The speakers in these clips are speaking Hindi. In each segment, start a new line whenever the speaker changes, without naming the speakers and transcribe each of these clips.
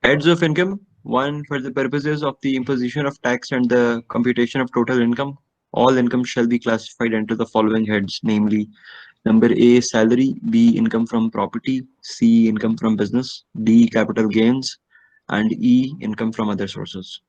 Heads of income. One, for the purposes of the imposition of tax and the computation of total income, all income shall be classified under the following heads, namely number A, salary, B, income from property, C, income from business, D, capital gains, and E, income from other sources.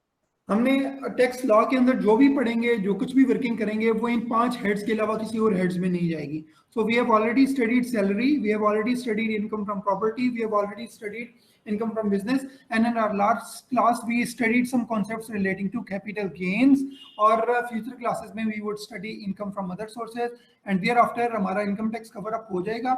हमने टैक्स लॉ के अंदर जो भी पढ़ेंगे, जो कुछ भी वर्किंग करेंगे, वो इन 5 हेड्स के अलावा किसी और हेड्स में नहीं जाएगी. So we have already studied salary, we have already studied income from property, we have already studied income from business, and in our last class we studied some concepts relating to capital gains, or future classes में we would study income from other sources, and thereafter हमारा income tax cover up हो जाएगा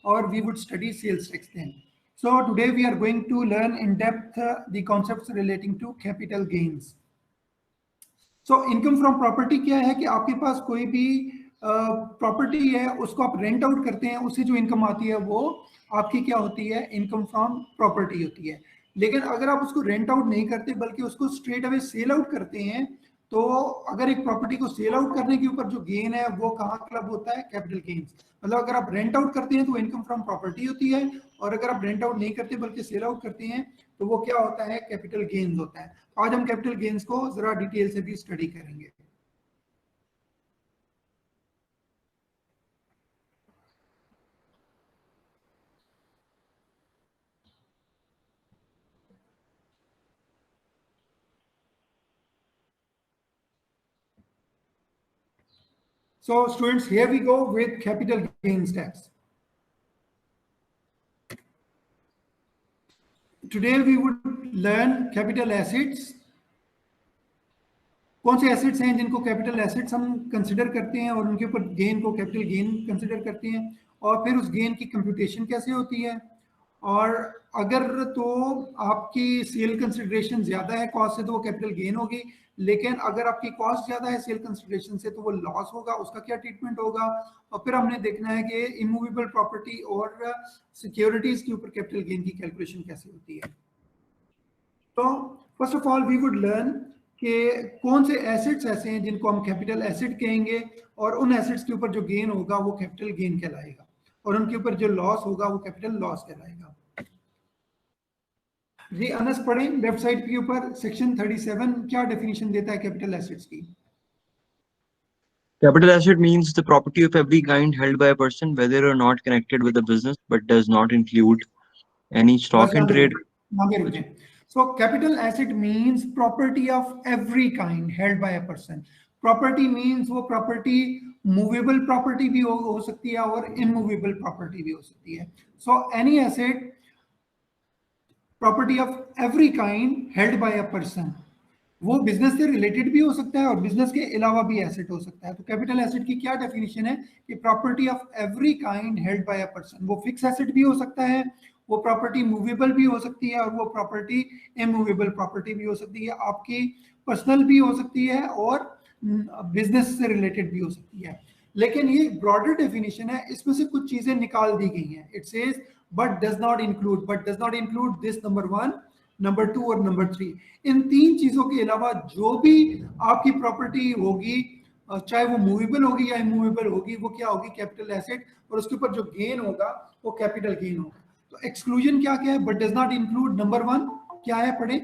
और we would study sales tax then. So today we are going to learn in depth the concepts relating to capital gains. So income from property क्या है कि आपके पास कोई भी प्रॉपर्टी है, उसको आप रेंट आउट करते हैं, उससे जो इनकम आती है वो आपकी क्या होती है, इनकम फ्रॉम प्रॉपर्टी होती है. लेकिन अगर आप उसको रेंट आउट नहीं करते बल्कि उसको स्ट्रेट अवे सेल आउट करते हैं, तो अगर एक प्रॉपर्टी को सेल आउट करने के ऊपर जो गेन है वो कहाँ क्लब होता है, कैपिटल गेन्स. मतलब अगर आप रेंट आउट करते हैं तो इनकम फ्रॉम प्रॉपर्टी होती है, और अगर आप रेंट आउट नहीं करते बल्कि सेल आउट करते हैं तो वो क्या होता है, कैपिटल गेन्स होता है. आज हम कैपिटल गेन्स को जरा डिटेल से भी स्टडी करेंगे. So students, here we go with capital gains tax. Today we would learn capital assets. कौन से एसेट्स हैं जिनको कैपिटल एसेट्स हम कंसिडर करते हैं और उनके ऊपर गेन को कैपिटल गेन कंसिडर करते हैं, और फिर उस गेन की कंप्यूटेशन कैसे होती है, और अगर तो आपकी सेल कंसिडरेशन ज्यादा है कॉस्ट से तो वो कैपिटल गेन होगी, लेकिन अगर आपकी कॉस्ट ज्यादा है सेल कंसिडरेशन से तो वो लॉस होगा, उसका क्या ट्रीटमेंट होगा. और फिर हमने देखना है कि इमूवेबल प्रॉपर्टी और सिक्योरिटीज के ऊपर कैपिटल गेन की कैलकुलेशन कैसे होती है. तो first of all we would learn कि कौन से एसेट्स ऐसे हैं जिनको हम कैपिटल एसेट कहेंगे, और उन एसेट्स के ऊपर जो गेन होगा वो कैपिटल गेन कहलाएगा, और उनके ऊपर जो लॉस होगा वो कैपिटल लॉस कहलाएगा. जी अनस पढ़ें लेफ्ट साइड के ऊपर सेक्शन 37 क्या डेफिनेशन देता है कैपिटल एसेट्स की.
Capital asset means the property of every kind held by a person, whether or not connected with a business, but does not include any stock in trade.
So capital asset means property of every kind held by a person. Property means वो property movable property भी हो सकती है और immovable property भी हो सकती है. So any asset property of every kind held by a person, वो बिजनेस से रिलेटेड भी हो सकता है और बिजनेस के अलावा भी एसेट हो सकता है. तो कैपिटल एसेट की क्या डेफिनेशन है कि property of every kind held by a person. वो फिक्स एसेट भी हो सकता है, वो प्रॉपर्टी मूवेबल भी हो सकती है, और वो प्रॉपर्टी इमूवेबल प्रॉपर्टी भी हो सकती है, आपकी पर्सनल भी हो सकती है और बिजनेस से रिलेटेड भी हो सकती है. लेकिन ये ब्रॉडर डेफिनेशन है, इसमें से कुछ चीजें निकाल दी गई हैं. It says but does not include this number 1, number 2 और नंबर 3. इन 3 चीजों के अलावा जो भी आपकी प्रॉपर्टी होगी, चाहे वो मूवेबल होगी या इमूवेबल होगी, वो क्या होगी, कैपिटल एसेट, और उसके ऊपर जो गेन होगा वो कैपिटल गेन होगा. तो एक्सक्लूजन क्या क्या है, but does not include number 1 क्या है, पढ़े.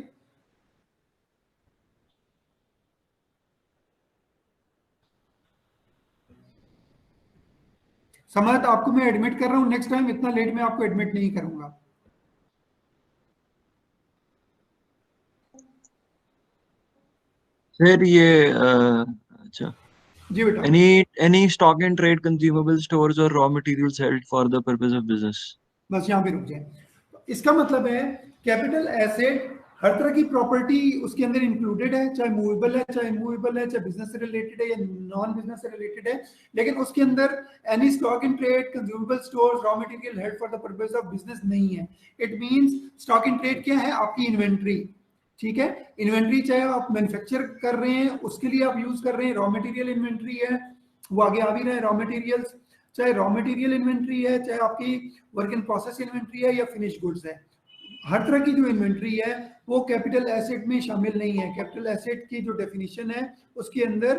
समझ, आपको मैं एडमिट कर रहा हूं, नेक्स्ट टाइम इतना लेट में आपको एडमिट नहीं करूंगा.
सर ये अच्छा
जी बेटा.
any stock and trade consumable stores or raw materials held for the purpose of business.
बस यहाँ पे रुक जाए. तो इसका मतलब है कैपिटल एसेट हर तरह की प्रॉपर्टी उसके अंदर इंक्लूडेड है, चाहे मूवेबल है, चाहे इमूवेबल है, चाहे बिजनेस से रिलेटेड है या नॉन बिजनेस से रिलेटेड है, लेकिन उसके अंदर any stock in trade, consumable stores, raw material held for the purpose of business नहीं है. It means stock in trade क्या है, आपकी इन्वेंट्री. ठीक है, इन्वेंट्री चाहे आप मैन्युफैक्चर कर रहे हैं उसके लिए आप यूज कर रहे हैं, रॉ मटेरियल इन्वेंट्री है, वो आगे आ भी रहे हैं रॉ मटेरियल्स, चाहे रॉ मटेरियल इन्वेंट्री है, चाहे आपकी वर्क इन प्रोसेस इन्वेंट्री है या फिनिश गुड्स है. हर तरह की जो इन्वेंट्री है वो कैपिटल एसेट में शामिल नहीं है. कैपिटल एसेट की जो डेफिनेशन है उसके अंदर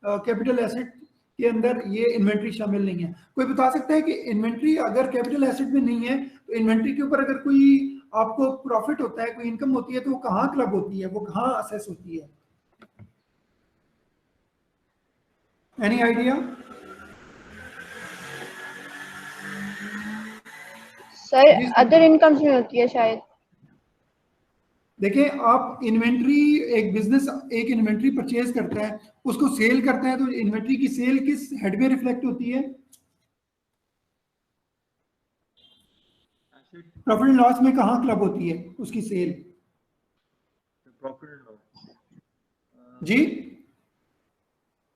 कैपिटल एसेट के अंदर ये इन्वेंट्री शामिल नहीं है. कोई बता सकता है कि इन्वेंट्री अगर कैपिटल एसेट में नहीं है तो इन्वेंट्री के ऊपर अगर कोई आपको प्रॉफिट होता है, कोई इनकम होती है, तो वो कहाँ क्लब होती है, वो कहाँ असेस होती है? Any idea?
Sir other incomes में होती है शायद।
देखिए, आप इन्वेंट्री, एक बिजनेस एक इन्वेंट्री परचेज करता है, उसको सेल करता है, तो इन्वेंट्री की सेल किस हेड में रिफ्लेक्ट होती है? प्रॉफिट एंड लॉस में कहाँ क्लब होती है उसकी सेल?
Profit and loss.
जी,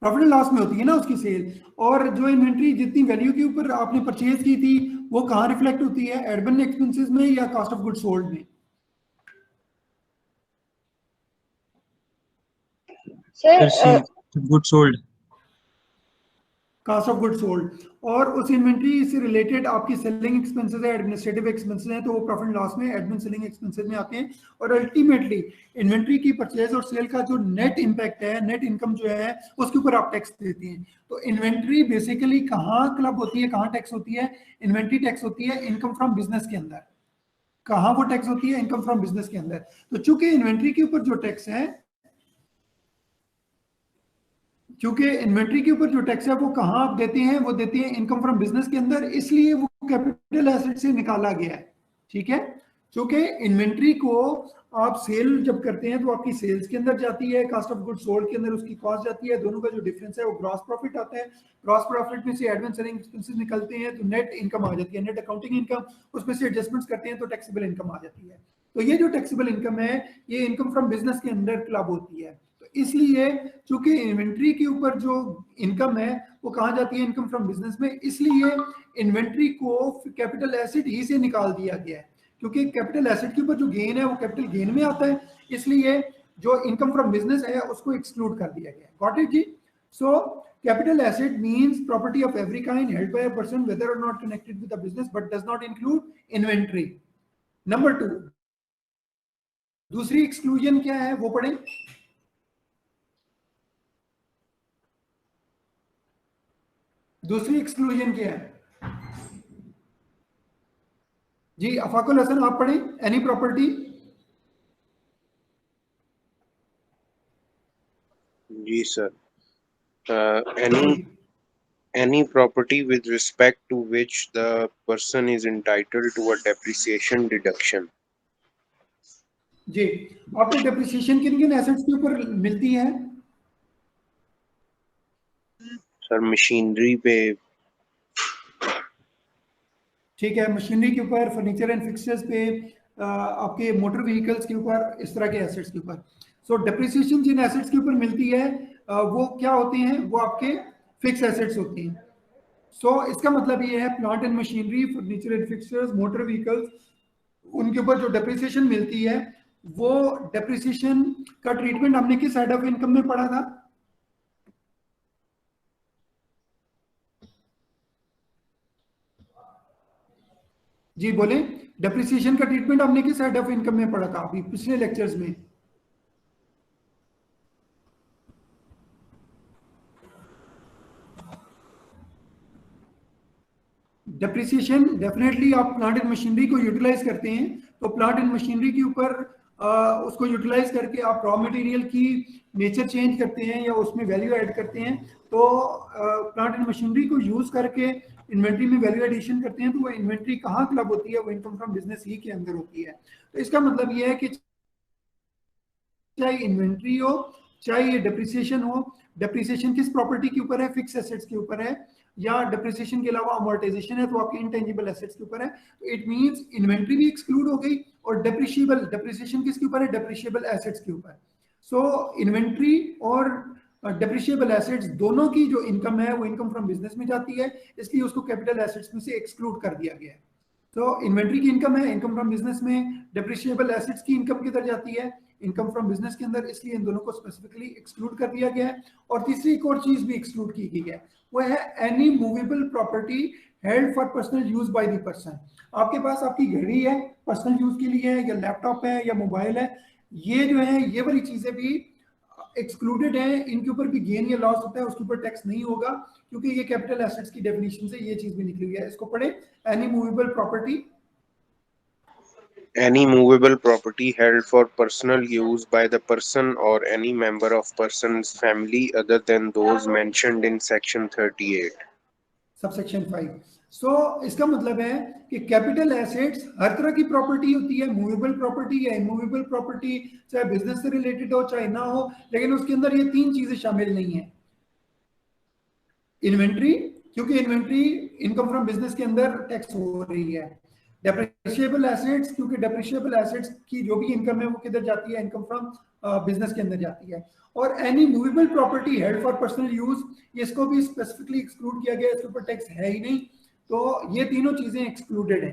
प्रॉफिट एंड लॉस में होती है ना उसकी सेल। और जो इन्वेंट्री जितनी वैल्यू के ऊपर आपने परचेज की थी, वो कहाँ रिफ्लेक्ट होती है? एडमिन एक्सपेंसेस में या कॉस्ट ऑफ गुड सोल्ड में?
Sir
good sold.
Cost of good sold. और उस इन्वेंट्री से रिलेटेड आपकी सेलिंग एक्सपेंसेस है, एडमिनिस्ट्रेटिव एक्सपेंसेस हैं, तो वो प्रॉफिट एंड लॉस में एडमिन सेलिंग एक्सपेंसेस में आते हैं। और अल्टीमेटली इन्वेंट्री की परचेज और सेल का जो नेट इंपैक्ट है, नेट इनकम जो है, उसके ऊपर आप टैक्स देते हैं। तो इन्वेंट्री बेसिकली कहाँ क्लब होती है, कहाँ टैक्स होती है? इन्वेंट्री टैक्स होती है इनकम फ्रॉम बिजनेस के अंदर। कहाँ वो टैक्स होती है? इनकम फ्रॉम बिजनेस के अंदर। तो चूंकि इन्वेंट्री के ऊपर जो टैक्स है, क्योंकि इन्वेंट्री के ऊपर जो टैक्स है वो कहाँ आप देते हैं? वो देते हैं इनकम फ्रॉम बिजनेस के अंदर, इसलिए वो कैपिटल एसेट से निकाला गया है। ठीक है, क्योंकि इन्वेंट्री को आप सेल जब करते हैं तो आपकी सेल्स के अंदर जाती है, कॉस्ट ऑफ गुड सोल्ड के अंदर उसकी कॉस्ट जाती है, दोनों का जो डिफरेंस है वो ग्रॉस प्रॉफिट आता है। ग्रॉस प्रॉफिट में से एडमिन सेलिंग एक्सपेंसेस निकलते हैं तो नेट इनकम आ जाती है, नेट अकाउंटिंग इनकम, उसमें से एडजस्टमेंट्स करते हैं तो टैक्सेबल इनकम आ जाती है। तो ये जो टैक्सेबल इनकम है, ये इनकम फ्रॉम बिजनेस के अंदर क्लब होती है। तो इसलिए चूंकि इन्वेंट्री के ऊपर जो इनकम है वो कहाँ जाती है? इनकम फ्रॉम बिजनेस में, इसलिए इन्वेंट्री को कैपिटल एसेट ही से निकाल दिया गया है। क्योंकि कैपिटल एसेट के ऊपर जो गेन है वो कैपिटल गेन में आता है, इसलिए जो इनकम फ्रॉम बिजनेस है उसको एक्सक्लूड कर दिया गया है। गॉट इट जी? So capital asset means property of every kind held by a person whether or not connected with the business but does not include inventory. Number 2, दूसरी एक्सक्लूजन क्या है वो पढ़ें। दूसरी एक्सक्लूजन क्या है जी? अफाकुल हसन आप पढ़ें। Any property.
जी sir, any property with respect to which the person is entitled to a depreciation deduction.
जी, आपको डेप्रिसिएशन किन किन एसेट्स के ऊपर मिलती है?
सर मशीनरी पे।
ठीक है, मशीनरी के ऊपर, फर्नीचर एंड फिक्सचर्स पे, आपके मोटर व्हीकल्स के ऊपर, इस तरह के एसेट्स के ऊपर। सो डेप्रिसिएशन जिन एसेट्स के ऊपर मिलती है वो क्या होते हैं? वो आपके फिक्स एसेट्स होते हैं। सो इसका मतलब ये है plant and machinery, furniture and fixtures, motor vehicles, उनके ऊपर जो डेप्रिसिएशन मिलती है, वो डेप्रिसिएशन का ट्रीटमेंट हमने किस साइड ऑफ इनकम में पढ़ा था? जी बोले, डेप्रिसिएशन का ट्रीटमेंट हमने किस साइड ऑफ इनकम में पढ़ा था अभी पिछले लेक्चर्स में? डेप्रिसिएशन डेफिनेटली आप प्लांट एंड मशीनरी को यूटिलाइज करते हैं, तो प्लांट एंड मशीनरी के ऊपर उसको यूटिलाइज करके आप रॉ मटेरियल की नेचर चेंज करते हैं या उसमें वैल्यू ऐड करते हैं। तो प्लांट एंड मशीनरी को यूज करके इन्वेंट्री में वैल्यू एडिशन करते हैं, तो वो इन्वेंट्री कहाँ क्लब होती है? वो इनकम फ्रॉम बिजनेस ही के अंदर होती है। तो इसका मतलब ये है कि चाहे इन्वेंट्री हो, चाहे ये डेप्रिसिएशन हो, डेप्रिसिएशन किस प्रॉपर्टी के ऊपर है? फिक्स एसेट्स के ऊपर है, या डेप्रिसिएशन के अलावा अमोर्टाइजेशन है तो आपके इनटेंजिबल एसेट्स के ऊपर है। तो इट मींस इन्वेंट्री भी एक्सक्लूड हो गई, और डेप्रिशिएबल, डेप्रिसिएशन किसके ऊपर है? डेप्रिशिएबल एसेट्स के ऊपर। सो इन्वेंट्री और डेप्रिशिएबल एसेट्स दोनों की जो इनकम है वो इनकम फ्रॉम बिजनेस में जाती है, इसलिए उसको कैपिटल एसेट्स में से एक्सक्लूड कर दिया गया है। तो इन्वेंट्री की इनकम है इनकम फ्रॉम बिजनेस में, डेप्रिशिएबल एसेट्स की इनकम किधर जाती है? इनकम फ्रॉम बिजनेस के अंदर, इसलिए इन दोनों को स्पेसिफिकली एक्सक्लूड कर दिया गया है। और तीसरी एक और चीज भी एक्सक्लूड की गई है, वो है any movable property held for personal use by the person. आपके पास आपकी घड़ी है, पर्सनल यूज के लिए है, या लैपटॉप है, या मोबाइल है, ये जो है ये वाली चीजें भी एक्सक्लूडेड है। इनके ऊपर भी गेन या लॉस होता है, उसके ऊपर टैक्स नहीं होगा, क्योंकि ये कैपिटल एसेट्स की डेफिनेशन से ये चीज भी निकली हुई है। इसको पढ़े, any movable property.
Any movable property held for personal use by the person or any member of person's family other than those mentioned in section 38.
Subsection 5। सो इसका मतलब है कि कैपिटल एसेट्स हर तरह की प्रॉपर्टी होती है, मूवेबल प्रॉपर्टी या इमूवेबल प्रॉपर्टी, चाहे बिजनेस से रिलेटेड हो चाहे ना हो, लेकिन उसके अंदर ये तीन चीजें शामिल नहीं है। इन्वेंट्री, क्योंकि इन्वेंट्री इनकम फ्रॉम बिजनेस के अंदर टैक्स हो रही है। डेप्रिशिएबल एसेट्स, क्योंकि डेप्रिशिएबल एसेट्स की जो भी इनकम है वो किधर जाती है, इनकम फ्रॉम बिजनेस के अंदर जाती है। और any movable property held for personal use, इसको भी स्पेसिफिकली एक्सक्लूड किया गया, इसके ऊपर टैक्स है ही नहीं, तो ये तीनों चीजें एक्सक्लूडेड है,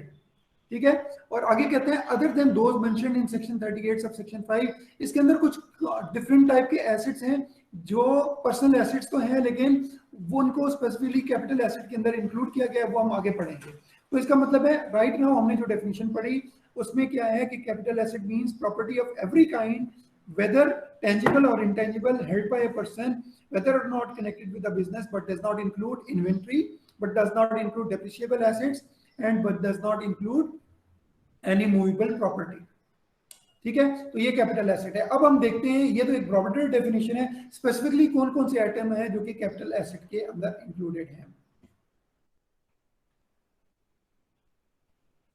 ठीक है। और आगे कहते हैं other than those mentioned in section 38 sub section 5, इसके अंदर कुछ डिफरेंट टाइप के एसेट्स हैं जो पर्सनल एसेट्स तो हैं लेकिन वो उनको स्पेसिफिकली कैपिटल एसेट के अंदर इंक्लूड किया गया है, वो हम आगे पढ़ेंगे। तो इसका मतलब है राइट नाउ हमने जो डेफिनेशन पढ़ी उसमें क्या है कि capital asset means property of every kind whether tangible or intangible held by a person, whether or not connected with a business, but does not include inventory, but does not include depreciable assets, and but does not include any movable property। ठीक है, तो ये कैपिटल एसेट है। अब हम देखते हैं, ये तो एक ब्रॉडर डेफिनेशन है, स्पेसिफिकली कौन कौन से आइटम है जो कि कैपिटल एसेट के अंदर इंक्लूडेड है।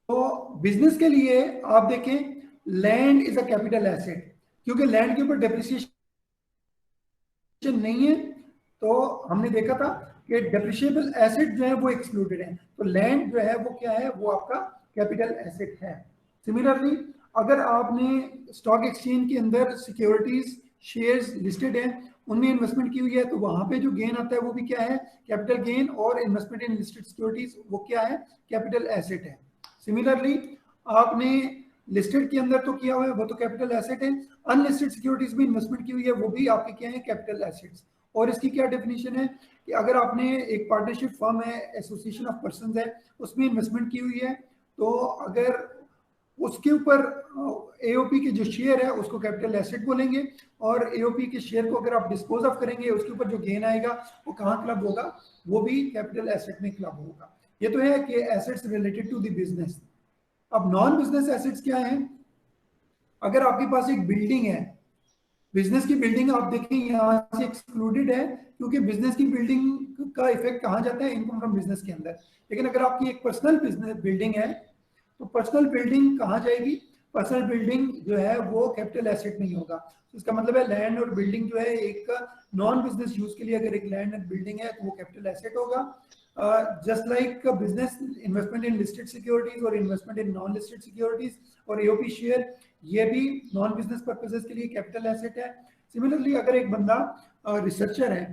तो बिजनेस के लिए आप देखें, land is a capital asset, क्योंकि लैंड के ऊपर डेप्रिसिएशन नहीं है, तो हमने देखा था कि डेप्रिशिएबल एसेट जो है वो एक्सक्लूडेड है, तो लैंड जो है वो क्या है, वो आपका कैपिटल एसेट है। सिमिलरली अगर आपने स्टॉक एक्सचेंज के अंदर सिक्योरिटीज शेयर्स लिस्टेड हैं, उनमें इन्वेस्टमेंट की हुई है, तो वहां पे जो गेन आता है वो भी क्या है, कैपिटल गेन, और इन्वेस्टमेंट इन लिस्टेड सिक्योरिटीज वो क्या है, कैपिटल एसेट है। सिमिलरली आपने लिस्टेड के अंदर तो किया हुआ है, वो तो कैपिटल एसेट है, अनलिस्टेड सिक्योरिटीज में इन्वेस्टमेंट की हुई है, वो भी आपके क्या है, कैपिटल एसेट्स। और इसकी क्या डेफिनेशन है कि अगर आपने एक पार्टनरशिप फर्म है, एसोसिएशन ऑफ पर्संस है, उसमें इन्वेस्टमेंट की हुई है, तो अगर उसके ऊपर एओपी के जो शेयर है उसको कैपिटल एसेट बोलेंगे, और एओपी के शेयर को अगर आप डिस्पोज ऑफ करेंगे, उसके ऊपर जो गेन आएगा वो कहाँ क्लब होगा, वो भी कैपिटल एसेट में क्लब होगा। ये तो है कि assets related to the business. अब नॉन बिजनेस एसेट्स क्या है, अगर आपके पास एक बिल्डिंग है, बिजनेस की बिल्डिंग आप देखें यहाँ से एक्सक्लूडेड है, क्योंकि बिजनेस की बिल्डिंग का इफेक्ट कहाँ जाता है, इनकम फ्रॉम बिजनेस के अंदर। लेकिन अगर आपकी एक पर्सनल बिजनेस बिल्डिंग है, तो पर्सनल बिल्डिंग कहाँ जाएगी, पर्सनल बिल्डिंग जो है वो कैपिटल एसेट नहीं होगा। तो इसका मतलब है लैंड और बिल्डिंग जो है एक नॉन बिजनेस यूज के लिए अगर एक लैंड एंड बिल्डिंग है तो वो कैपिटल एसेट होगा। Just like business investment in listed securities और investment in non listed securities और एओपी शेयर, ये भी नॉन बिजनेस पर्पसेस के लिए कैपिटल एसेट है। सिमिलरली अगर एक बंदा रिसर्चर है,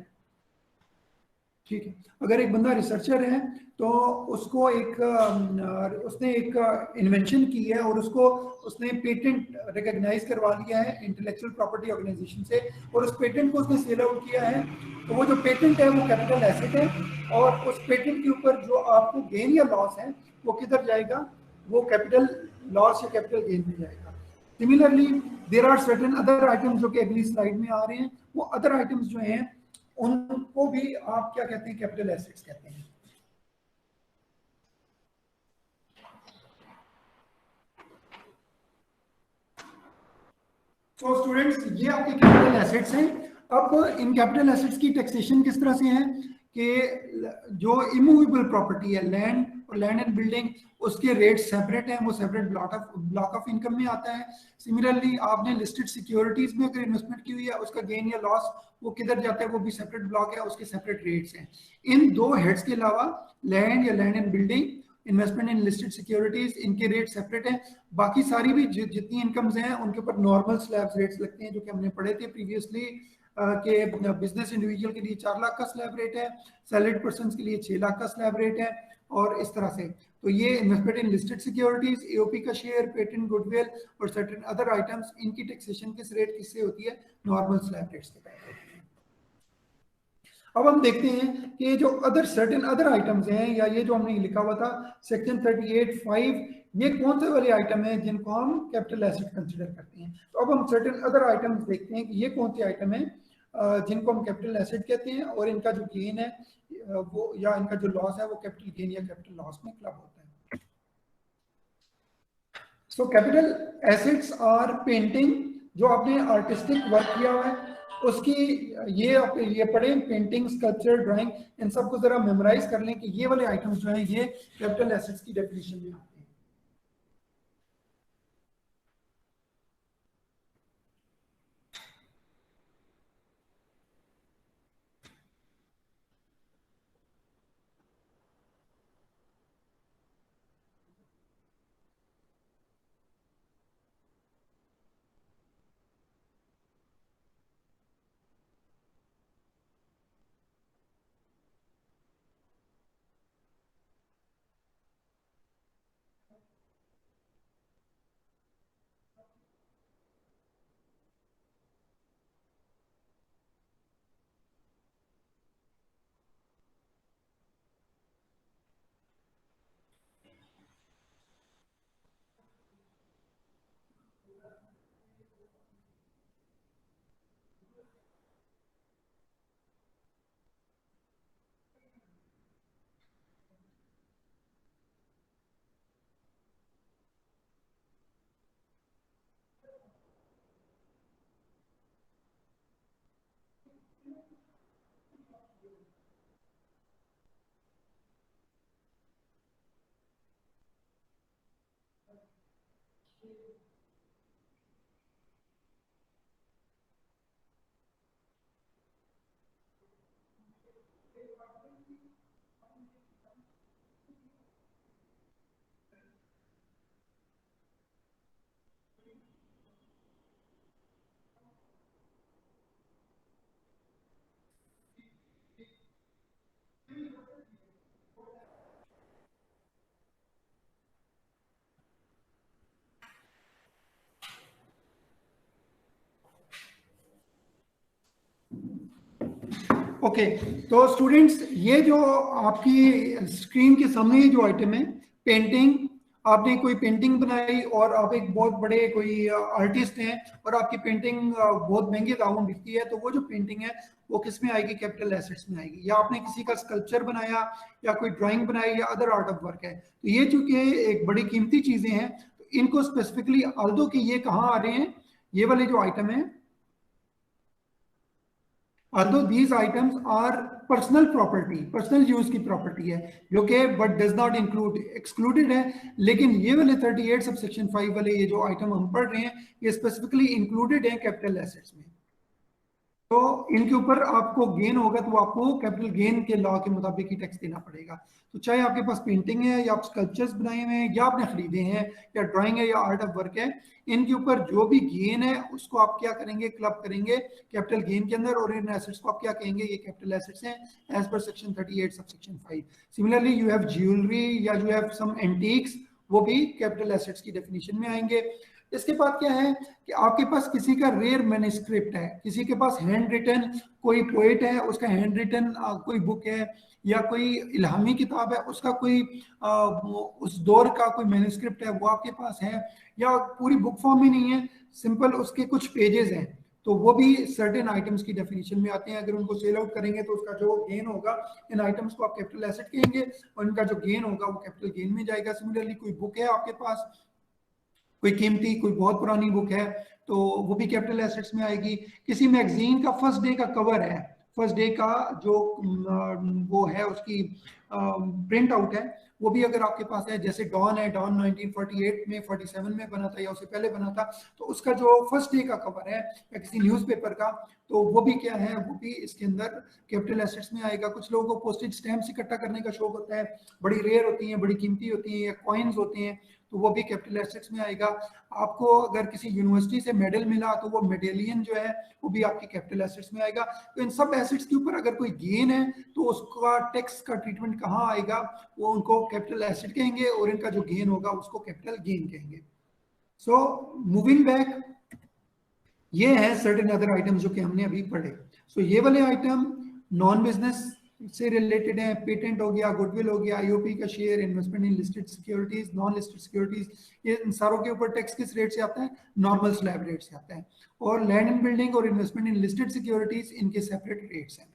ठीक है, अगर एक बंदा रिसर्चर है तो उसको उसने एक इन्वेंशन की है और उसने पेटेंट रिकॉग्नाइज करवा लिया है इंटेलेक्चुअल प्रॉपर्टी ऑर्गेनाइजेशन से, और उस पेटेंट को उसने सेल आउट किया है, तो वो जो पेटेंट है वो कैपिटल एसेट है, और उस पेटेंट के ऊपर जो आपको गेन या लॉस है वो किधर जाएगा, वो कैपिटल लॉस या कैपिटल गेन में जाएगा। Similarly there are certain other items जो कि अगली स्लाइड में आ रहे हैं, वो अदर आइटम्स जो हैं उनको भी आप क्या कहते हैं, कैपिटल एसेट्स कहते हैं। तो स्टूडेंट्स ये आपके कैपिटल एसेट्स हैं। अब इन कैपिटल एसेट्स की टैक्सेशन किस तरह से है कि जो इमूवेबल प्रॉपर्टी है, लैंड और लैंड एंड बिल्डिंग, उसके रेट सेपरेट हैं, वो सेपरेट ब्लॉक ऑफ इनकम में आता है। सिमिलरली आपने लिस्टेड सिक्योरिटीज में अगर इन्वेस्टमेंट की हुई है, उसका गेन या लॉस वो किधर जाता है, वो भी सेपरेट ब्लॉक है, उसके सेपरेट रेट्स हैं। इन दो हेड्स के अलावा लैंड या land and building, investment in listed securities, इनके रेट सेपरेट हैं। बाकी सारी भी जितनी इनकम्स हैं उनके ऊपर नॉर्मल स्लैब्स रेट्स लगते हैं, जो कि हमने पढ़े थे प्रीवियसली कि बिजनेस इंडिविजुअल के लिए 4 लाख का स्लैब रेट है, सैलरीड पर्सन के लिए 6 लाख का स्लैब रेट है, और इस तरह से। तो ये investment in listed securities, AOP का शेयर, पेटेंट, गुडविल और सर्टेन अदर आइटम्स, इनकी टैक्सेशन किस रेट किससे होती है, नॉर्मल स्लैब रेट्स के तहत होती है। अब हम देखते हैं कि जो सर्टेन अदर आइटम्स हैं, या ये जो हमने लिखा हुआ था सेक्शन 38(5), ये कौन से वाले आइटम हैं जिनको हम कैपिटल एसेट कंसीडर करते हैं। तो अब हम सर्टेन अदर आइटम्स देखते हैं कि ये कौन से आइटम हैं जिनको हम कैपिटल एसेट कहते हैं, और इनका जो गेन है वो या इनका जो लॉस है वो कैपिटल गेन या कैपिटल लॉस में क्लब होता है। So capital assets are painting, जो आपने आर्टिस्टिक वर्क किया हुआ है उसकी, ये पढ़ें, पेंटिंग, स्कल्पचर, ड्राइंग, इन सबको जरा मेमोराइज कर लें कि ये वाले आइटम्स जो हैं ये कैपिटल एसेट्स की डेफिनेशन में आते हैं। ओके, तो स्टूडेंट्स ये जो आपकी स्क्रीन के सामने जो आइटम है, पेंटिंग, आपने कोई पेंटिंग बनाई और आप एक बहुत बड़े कोई आर्टिस्ट हैं और आपकी पेंटिंग बहुत महंगे दामों में बिकती है, तो वो जो पेंटिंग है वो किस में आएगी? कैपिटल एसेट्स में आएगी। या आपने किसी का स्कल्पचर बनाया या कोई ड्राइंग बनाई या अदर आर्ट ऑफ वर्क है, तो ये चूंकि एक बड़ी कीमती चीजें हैं तो इनको स्पेसिफिकली, ऑल्दो कि ये कहाँ आ रहे हैं, ये वाले जो आइटम है, although these items are personal property, personal use की प्रॉपर्टी है जो कि but does not include, excluded है, लेकिन ये वाले 38 सब सेक्शन 5 वाले ये जो आइटम हम पढ़ रहे हैं ये स्पेसिफिकली इंक्लूडेड है कैपिटल एसेट्स में। तो इनके ऊपर आपको गेन होगा तो आपको कैपिटल गेन के लॉ के मुताबिक ही टैक्स देना पड़ेगा। तो चाहे आपके पास पेंटिंग है या आप स्कल्पचर्स बनाए हुए हैं या आपने खरीदे हैं या ड्राइंग है या आर्ट ऑफ वर्क है, इनके ऊपर जो भी गेन है उसको आप क्या करेंगे? क्लब करेंगे कैपिटल गेन के अंदर, और इन एसेट्स को आप क्या कहेंगे? ये कैपिटल एसेट्स हैं as per section 38 sub section 5। Similarly you have jewellery या यू हैव सम एंटीक्स, वो भी कैपिटल एसेट्स की डेफिनेशन में आएंगे। इसके बाद क्या है कि आपके पास किसी का रेयर मैन्युस्क्रिप्ट है, किसी के पास हैंड रिटन कोई पोएट है उसका हैंड रिटन कोई बुक है, या कोई इल्हामी किताब है उसका कोई उस दौर का कोई मैन्युस्क्रिप्ट है वो आपके पास है, या पूरी बुक फॉर्म में नहीं है, सिंपल उसके कुछ पेजेस हैं, तो वो भी सर्टेन आइटम्स की डेफिनेशन में आते हैं। अगर उनको सेल आउट करेंगे तो उसका जो गेन होगा, इन आइटम्स को आप कैपिटल एसेट कहेंगे और इनका जो गेन होगा वो कैपिटल गेन में जाएगा। सिमिलरली कोई बुक है आपके पास, कोई कीमती कोई बहुत पुरानी बुक है, तो वो भी कैपिटल एसेट्स में आएगी। किसी मैगजीन का फर्स्ट डे का कवर है, फर्स्ट डे का जो वो है उसकी प्रिंट आउट है, वो भी अगर आपके पास है, जैसे डॉन है, डॉन 1948 में 47 में बना था या उससे पहले बना था, तो उसका जो फर्स्ट डे का कवर है या किसी न्यूज़पेपर का, तो वो भी क्या है, वो भी इसके अंदर कैपिटल एसेट्स में आएगा। कुछ लोगों को पोस्टेज स्टैम्प्स इकट्ठा करने का शौक होता है, बड़ी रेयर होती हैं, बड़ी कीमती होती हैं, या कॉइन्स होते हैं, तो वो भी कैपिटल एसेट्स में आएगा। आपको अगर किसी यूनिवर्सिटी से मेडल मिला तो वो मेडेलियन जो है वो भी आपकी कैपिटल एसेट्स में आएगा। तो इन सब एसेट्स के ऊपर अगर कोई गेन है तो उसका टैक्स का ट्रीटमेंट कहाँ आएगा? वो उनको कैपिटल एसेट कहेंगे और इनका जो गेन होगा उसको कैपिटल गेन कहेंगे। सो मूविंग बैक, ये है सर्टेन अदर आइटम्स जो कि हमने अभी पढ़े। सो ये वाले आइटम नॉन बिजनेस से रिलेटेड है, पेटेंट हो गया, गुडविल हो गया, आईओपी का share, investment in listed securities, non listed securities, ये इन सारों के ऊपर टैक्स किस रेट से आता है? नॉर्मल स्लैब रेट से आता है। और लैंड एंड बिल्डिंग और इन्वेस्टमेंट इन लिस्टेड सिक्योरिटीज, इनके सेपरेट रेट्स हैं।